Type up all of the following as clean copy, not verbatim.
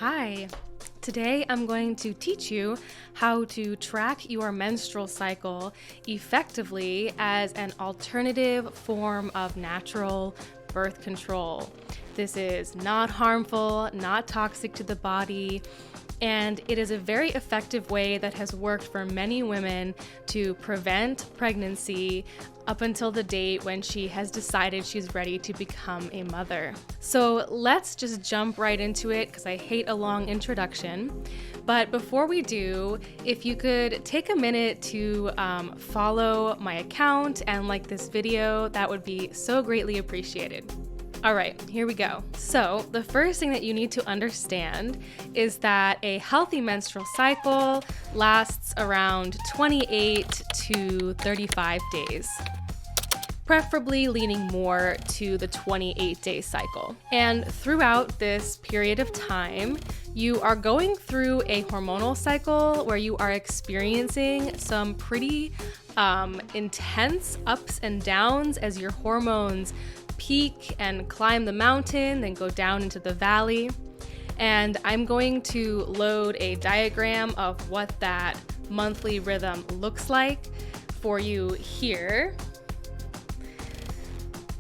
Hi, today I'm going to teach you how to track your menstrual cycle effectively as an alternative form of natural birth control. This is not harmful, not toxic to the body, and it is a very effective way that has worked for many women to prevent pregnancy up until the date when she has decided she's ready to become a mother. So let's just jump right into it because I hate a long introduction. But before we do, if you could take a minute to follow my account and like this video, that would be so greatly appreciated. All right, here we go. So the first thing that you need to understand is that a healthy menstrual cycle lasts around 28 to 35 days, preferably leaning more to the 28-day cycle. And throughout this period of time, you are going through a hormonal cycle where you are experiencing some pretty intense ups and downs as your hormones peak and climb the mountain, then go down into the valley. And I'm going to load a diagram of what that monthly rhythm looks like for you here.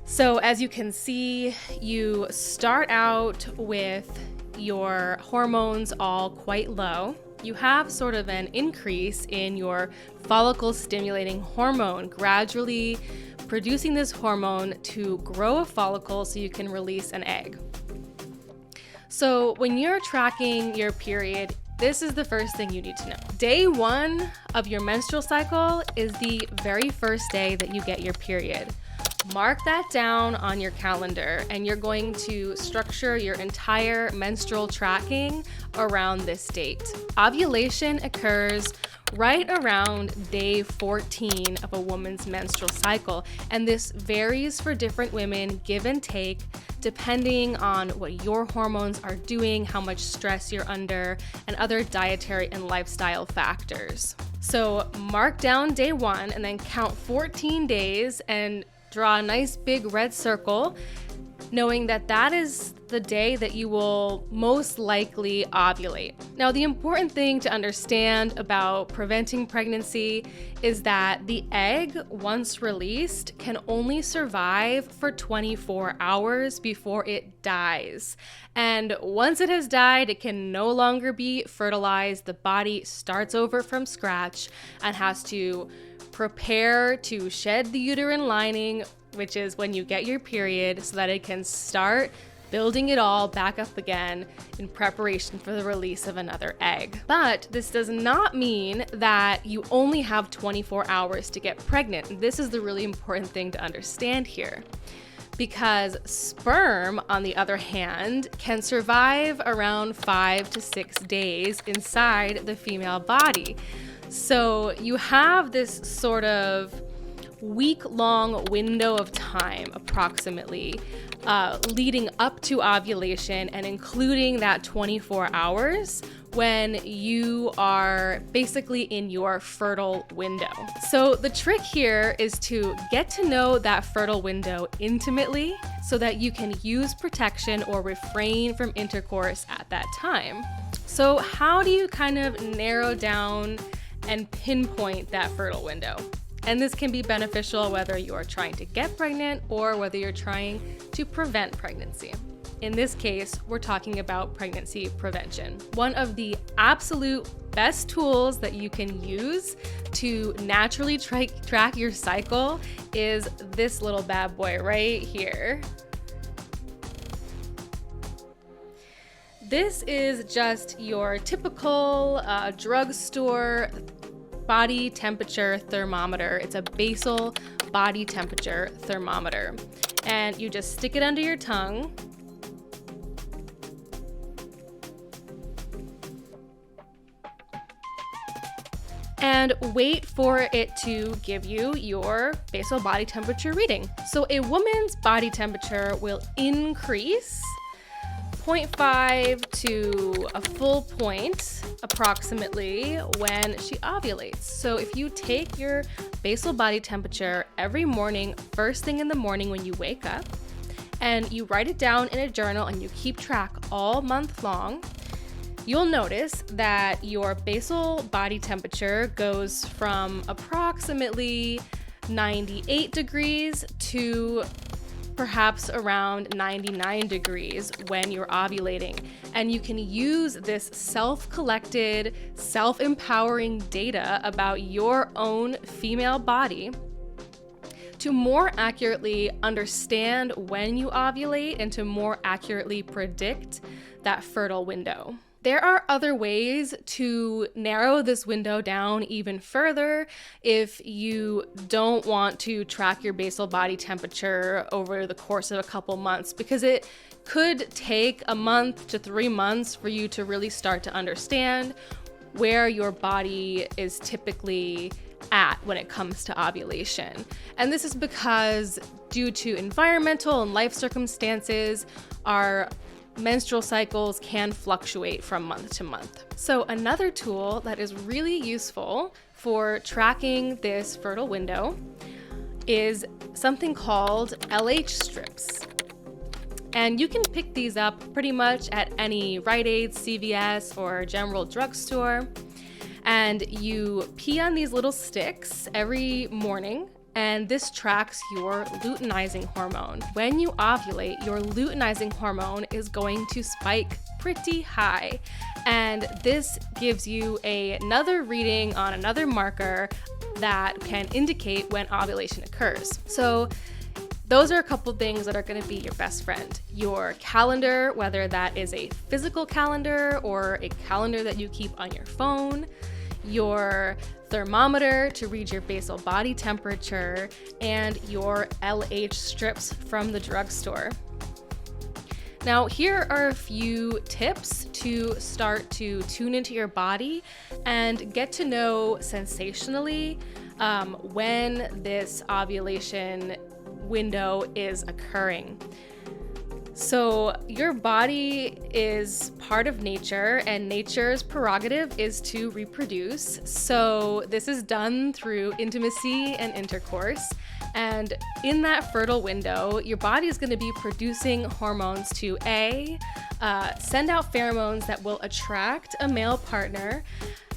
So as you can see, you start out with your hormones all quite low. You have sort of an increase in your follicle stimulating hormone, gradually producing this hormone to grow a follicle so you can release an egg. So when you're tracking your period, this is the first thing you need to know. Day 1 of your menstrual cycle is the very first day that you get your period. Mark that down on your calendar, and you're going to structure your entire menstrual tracking around this date. Ovulation occurs right around day 14 of a woman's menstrual cycle, and this varies for different women, give and take, depending on what your hormones are doing, how much stress you're under, and other dietary and lifestyle factors. So mark down day 1 and then count 14 days and draw a nice big red circle, knowing that that is the day that you will most likely ovulate. Now, the important thing to understand about preventing pregnancy is that the egg, once released, can only survive for 24 hours before it dies. And once it has died, it can no longer be fertilized. The body starts over from scratch and has to prepare to shed the uterine lining, which is when you get your period, so that it can start building it all back up again in preparation for the release of another egg. But this does not mean that you only have 24 hours to get pregnant. This is the really important thing to understand here, because sperm, on the other hand, can survive around 5 to 6 days inside the female body. So you have this sort of week-long window of time, approximately, leading up to ovulation and including that 24 hours when you are basically in your fertile window. So the trick here is to get to know that fertile window intimately so that you can use protection or refrain from intercourse at that time. So how do you kind of narrow down and pinpoint that fertile window? And this can be beneficial whether you are trying to get pregnant or whether you're trying to prevent pregnancy. In this case, we're talking about pregnancy prevention. One of the absolute best tools that you can use to naturally track your cycle is this little bad boy right here. This is just your typical drugstore body temperature thermometer. It's a basal body temperature thermometer. And you just stick it under your tongue. And wait for it to give you your basal body temperature reading. So a woman's body temperature will increase 0.5 to a full point approximately when she ovulates. So if you take your basal body temperature every morning, first thing in the morning when you wake up, and you write it down in a journal and you keep track all month long, you'll notice that your basal body temperature goes from approximately 98 degrees to perhaps around 99 degrees when you're ovulating. And you can use this self-collected, self-empowering data about your own female body to more accurately understand when you ovulate and to more accurately predict that fertile window. There are other ways to narrow this window down even further if you don't want to track your basal body temperature over the course of a couple months, because it could take a month to 3 months for you to really start to understand where your body is typically at when it comes to ovulation. And this is because due to environmental and life circumstances, our menstrual cycles can fluctuate from month to month. So another tool that is really useful for tracking this fertile window is something called LH strips. And you can pick these up pretty much at any Rite Aid, CVS, or general drugstore. And you pee on these little sticks every morning, and this tracks your luteinizing hormone. When you ovulate, your luteinizing hormone is going to spike pretty high, and this gives you another reading on another marker that can indicate when ovulation occurs. So those are a couple things that are going to be your best friend. Your calendar, whether that is a physical calendar or a calendar that you keep on your phone, your thermometer to read your basal body temperature, and your LH strips from the drugstore. Now, here are a few tips to start to tune into your body and get to know sensationally when this ovulation window is occurring. So your body is part of nature, and nature's prerogative is to reproduce. So this is done through intimacy and intercourse. And in that fertile window, your body is going to be producing hormones to send out pheromones that will attract a male partner,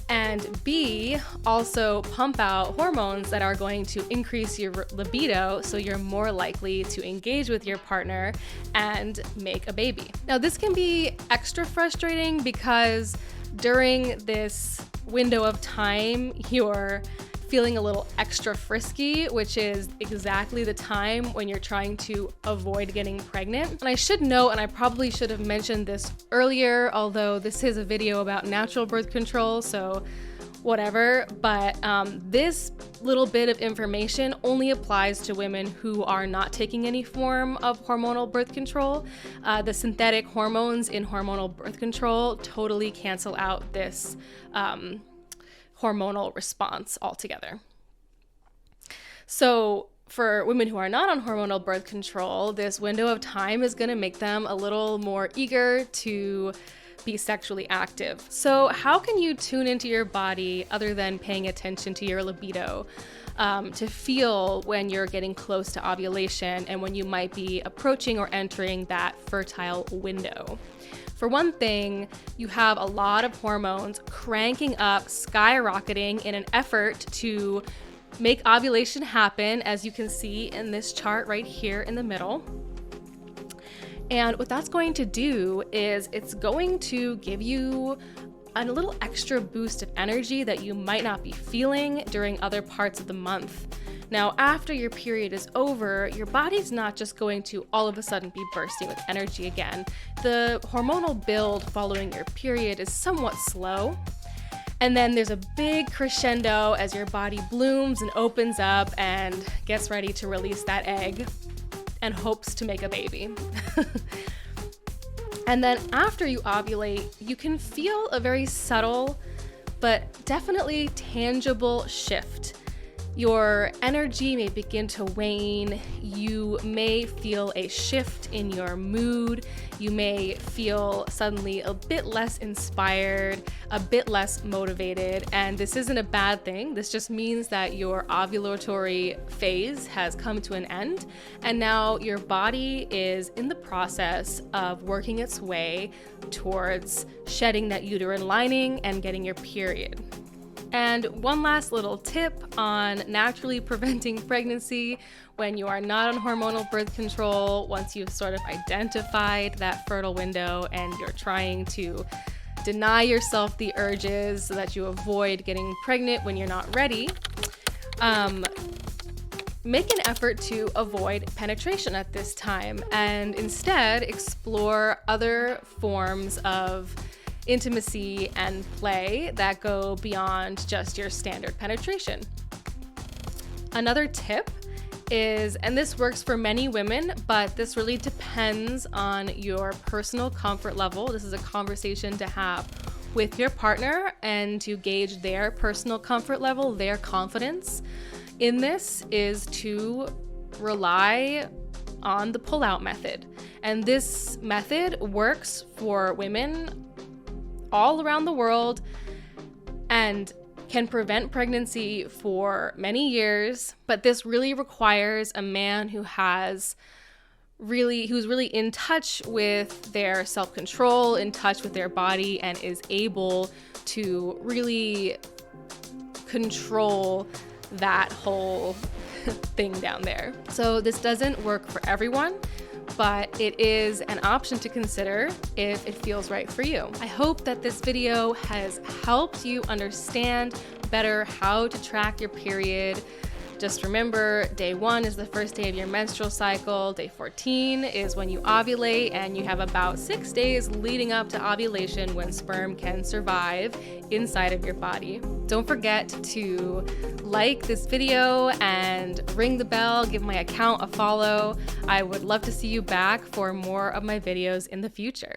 and B, also pump out hormones that are going to increase your libido, so you're more likely to engage with your partner and make a baby. Now, this can be extra frustrating because during this window of time, you're feeling a little extra frisky, which is exactly the time when you're trying to avoid getting pregnant. And I should note, and I probably should have mentioned this earlier, although this is a video about natural birth control, so whatever, but this little bit of information only applies to women who are not taking any form of hormonal birth control. The synthetic hormones in hormonal birth control totally cancel out this hormonal response altogether. So for women who are not on hormonal birth control, this window of time is going to make them a little more eager to be sexually active. So how can you tune into your body other than paying attention to your libido to feel when you're getting close to ovulation and when you might be approaching or entering that fertile window? For one thing, you have a lot of hormones cranking up, skyrocketing in an effort to make ovulation happen, as you can see in this chart right here in the middle. And what that's going to do is it's going to give you a little extra boost of energy that you might not be feeling during other parts of the month. Now, after your period is over, your body's not just going to all of a sudden be bursting with energy again. The hormonal build following your period is somewhat slow. And then there's a big crescendo as your body blooms and opens up and gets ready to release that egg and hopes to make a baby. And then after you ovulate, you can feel a very subtle but definitely tangible shift Your energy may begin to wane. You may feel a shift in your mood. You may feel suddenly a bit less inspired, a bit less motivated, and this isn't a bad thing. This just means that your ovulatory phase has come to an end, and now your body is in the process of working its way towards shedding that uterine lining and getting your period. And one last little tip on naturally preventing pregnancy when you are not on hormonal birth control, once you've sort of identified that fertile window and you're trying to deny yourself the urges so that you avoid getting pregnant when you're not ready, make an effort to avoid penetration at this time and instead explore other forms of intimacy and play that go beyond just your standard penetration. Another tip is, and this works for many women, but this really depends on your personal comfort level. This is a conversation to have with your partner and to gauge their personal comfort level, their confidence in this, is to rely on the pull-out method. And this method works for women all around the world and can prevent pregnancy for many years, but this really requires a man who's really in touch with their self-control, in touch with their body, and is able to really control that whole thing down there. So this doesn't work for everyone, but it is an option to consider if it feels right for you. I hope that this video has helped you understand better how to track your period. Just remember, day 1 is the first day of your menstrual cycle. Day 14 is when you ovulate, and you have about 6 days leading up to ovulation when sperm can survive inside of your body. Don't forget to like this video and ring the bell, give my account a follow. I would love to see you back for more of my videos in the future.